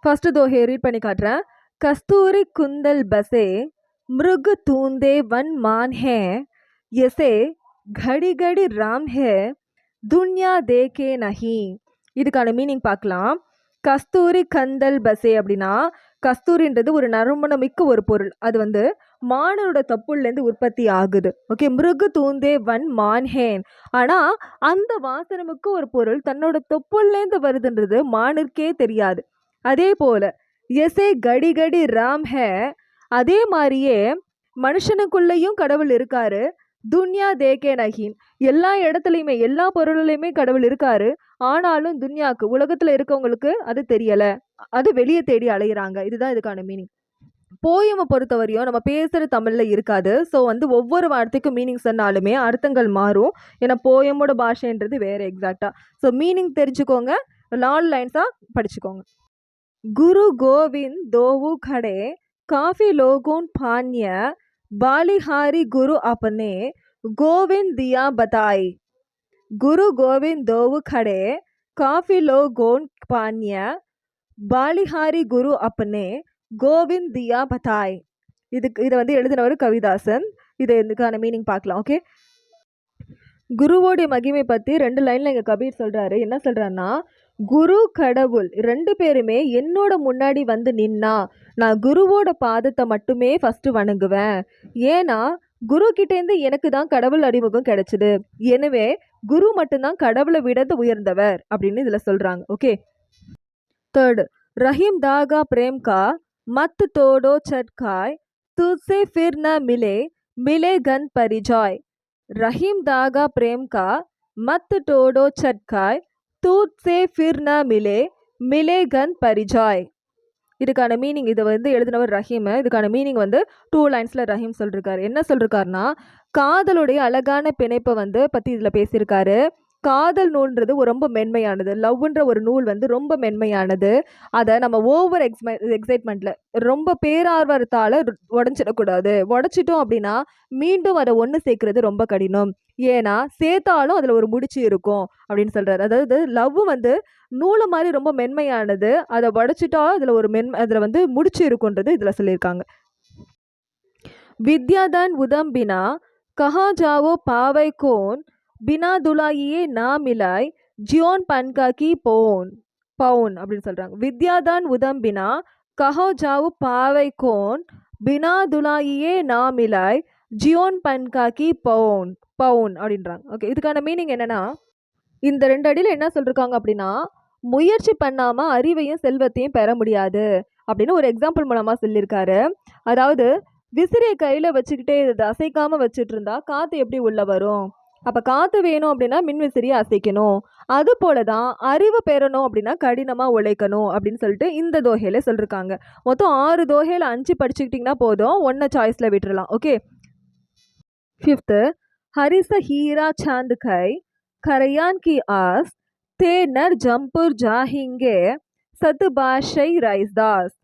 First தோஹே read பண்ணி காட்டுறேன். கஸ்தூரி குந்தல் பசே மிருग தூந்தே வன் மான் ஹே எசே घड़ी घड़ी राम है துன்யா தேகே நஹி. இதுக்கான மீனிங் பார்க்கலாம். கஸ்தூரி கந்தல் பசே அப்படின்னா கஸ்தூரின்றது ஒரு நறுமணமிக்க ஒரு பொருள். அது வந்து மானோட தொப்புள்லேருந்து உற்பத்தி ஆகுது. ஓகே, மிருகு தூந்தே வன் மான்ஹேன். ஆனால் அந்த வாசனமுக்கு ஒரு பொருள் தன்னோட தொப்புள்லேருந்து வருதுன்றது மானிற்கே தெரியாது. அதே போல எசே கடி கடி ராம் ஹே, அதே மாதிரியே மனுஷனுக்குள்ளேயும் கடவுள் இருக்காரு. துன்யா தேகே நஹீன், எல்லா இடத்துலையுமே எல்லா பொருள்லையுமே கடவுள் இருக்காரு. ஆனாலும் துன்யாவுக்கு உலகத்தில் இருக்கவங்களுக்கு அது தெரியலை, அது வெளியே தேடி அலையிறாங்க. இதுதான் இதுக்கான மீனிங். போயமை பொறுத்தவரையும் நம்ம பேசுகிற தமிழில் இருக்காது. ஸோ வந்து ஒவ்வொரு வார்த்தைக்கும் மீனிங் சொன்னாலுமே அர்த்தங்கள் மாறும். ஏன்னா போயமோட பாஷைன்றது வேறு எக்ஸாக்டாக. ஸோ மீனிங் தெரிஞ்சுக்கோங்க, 4 லைன்ஸாக படிச்சுக்கோங்க. குரு கோவிந்த் தோவு खड़े काफी लोगों पान्य बालिहारी गुरु अपने गोविंद दिया बताई. गुरु गोविंद दो खड़े काफी लोगों पान्य बालिहारी गुरु अपने கோவிந்த் தியா பதாய். இதை வந்து எழுதினவர் கவிதாசன். இதுக்கான மீனிங் பார்க்கலாம். ஓகே, குருவோடைய மகிமை பற்றி 2 லைனில் இங்கே கபீர் சொல்கிறாரு. என்ன சொல்கிறாருன்னா, குரு கடவுள் 2 பேருமே என்னோட முன்னாடி வந்து நின்னா நான் குருவோட பாதத்தை மட்டுமே ஃபஸ்ட்டு வணங்குவேன். ஏன்னா குரு கிட்டேருந்து எனக்கு தான் கடவுள் அறிமுகம் கிடைச்சிது. எனவே குரு மட்டும்தான் கடவுளை விட உயர்ந்தவர் அப்படின்னு இதில் சொல்கிறாங்க. ஓகே, 3 ரஹீம் தாகா பிரேம் கா மத் தோடோ சட்காய் तुझसे फिर न मिले मिले गन परिजॉय. रहीम दागा प्रेम का मत तोड़ो चटकाय तुझसे फिर न मिले मिले गन परिजॉय. இதுக்கான மீனிங், இதை வந்து எழுதினவர் ரஹீம். இதுக்கான மீனிங் வந்து 2 லைன்ஸில் ரஹீம் சொல்லிருக்காரு. என்ன சொல்லிருக்காருன்னா, காதலுடைய அழகான பிணைப்பை வந்து பற்றி இதில் பேசியிருக்காரு. காதல் நூல்ன்றது ரொம்ப மென்மையானது. லவ்ன்ற ஒரு நூல் வந்து ரொம்ப மென்மையானது. அதை நம்ம ஓவர் எக்ஸைட்மெண்ட்டில் ரொம்ப பேரார்வத்தால் உடஞ்சிடக்கூடாது. உடச்சிட்டோம் அப்படின்னா மீண்டும் அதை ஒன்று சேர்க்கறது ரொம்ப கடினம். ஏன்னா சேர்த்தாலும் அதில் ஒரு முடிச்சு இருக்கும் அப்படின்னு சொல்கிறார். அதாவது லவ் வந்து நூலை மாதிரி ரொம்ப மென்மையானது. அதை உடச்சிட்டா அதில் வந்து முடிச்சு இருக்குன்றது இதில் சொல்லியிருக்காங்க. வித்யாதான் உதம்பினா கஹா ஜாவோ பாவை கோன் பினா துலாயியே நா மிலாய் ஜியோன் பன்கா கி பவுன் பவுன் அப்படின்னு சொல்கிறாங்க. வித்யாதான் உதம்பினா கஹோ ஜாவு பாவை கோன் பினா துலாயியே நா மிலாய் ஜியோன் பன்கா கி பவுன் பவுன் அப்படின்றாங்க. ஓகே, இதுக்கான மீனிங் என்னன்னா, இந்த 2 அடியில் என்ன சொல்லியிருக்காங்க அப்படின்னா, முயற்சி பண்ணாமல் அறிவையும் செல்வத்தையும் பெற முடியாது அப்படின்னு ஒரு எக்ஸாம்பிள் மூலமாக சொல்லியிருக்காரு. அதாவது விசிறியை கையில் வச்சுக்கிட்டே இதை அசைக்காமல் வச்சுட்டு இருந்தா காற்று எப்படி உள்ள வரும்? அப்போ காற்று வேணும் அப்படின்னா மின்விசிறியை அசைக்கணும். அது போல தான் அறிவு பெறணும் அப்படின்னா கடினமாக உழைக்கணும் அப்படின்னு சொல்லிட்டு இந்த தோகையில் சொல்லியிருக்காங்க. மொத்தம் 6 தோகையில் 5 படிச்சுக்கிட்டிங்கன்னா போதும், 1 சாய்ஸில் விட்டுடலாம். ஓகே, 5th ஹரிச ஹீரா சாந்த் கை கரையான் கி ஆஸ் தே நர் ஜம்புர் ஜாஹிங்கே சத் பாஷை ரைஸ்தாஸ்.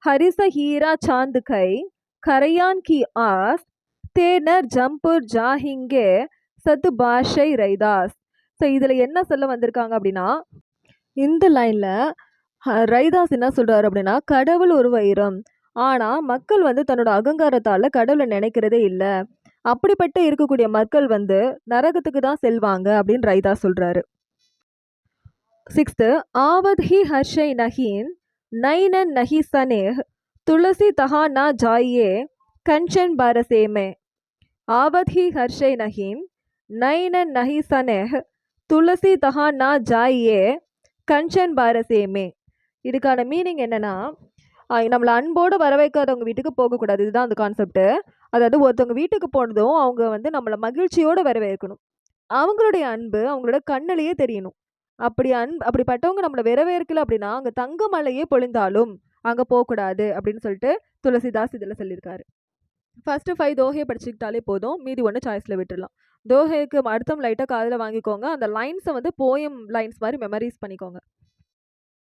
ஹரிச ஹீரா சாந்த் கை கரையான் கி ஆஸ் தே நர் ஜம்புர் ஜாஹிங்கே சத்து பாஷை ரைதாஸ். ஸோ இதில் என்ன சொல்ல வந்திருக்காங்க அப்படின்னா, இந்த லைனில் ரைதாஸ் என்ன சொல்கிறாரு அப்படின்னா, கடவுள் ஒரு வைரம், ஆனால் மக்கள் வந்து தன்னோட அகங்காரத்தால் கடவுளை நினைக்கிறதே இல்லை. அப்படிப்பட்ட இருக்கக்கூடிய மக்கள் வந்து நரகத்துக்கு தான் செல்வாங்க அப்படின்னு ரைதாஸ் சொல்கிறாரு. 6th ஆவத் ஹி ஹர்ஷை நஹீன் நைனன் நஹி சனேஹ் துளசி தஹா நா ஜாயே கஞ்சன் பாரசேமே. ஆவத் ஹி ஹர்ஷை நஹீன் நைனன் நஹி சனேஹ் துளசி தஹா நா ஜாயே கஞ்சன் பாரசேமே. இதுக்கான மீனிங் என்னன்னா, நம்மளை அன்போடு வரவேற்காதவங்க வீட்டுக்கு போகக்கூடாது. இதுதான் அந்த கான்செப்ட். அதாவது ஒருத்தவங்க வீட்டுக்கு போனதும் அவங்க வந்து நம்மளை மகிழ்ச்சியோடு வரவேற்கணும். அவங்களுடைய அன்பு அவங்களோட கண்ணிலேயே தெரியணும். அப்படிப்பட்டவங்க நம்மளை வரவேற்கல அப்படின்னா அங்கே தங்க மலையே பொழிந்தாலும் அங்கே போகக்கூடாது அப்படின்னு சொல்லிட்டு துளசிதாஸ் இதில் சொல்லியிருக்காரு. ஃபஸ்ட்டு 5 தோகையை படிச்சுக்கிட்டாலே போதும், மீதி 1 சாய்ஸில் விட்டுடலாம். தோகைக்கு அர்த்தம் லைட்டாக காதில் வாங்கிக்கோங்க. அந்த லைன்ஸை வந்து போயம் லைன்ஸ் மாதிரி மெமரைஸ் பண்ணிக்கோங்க.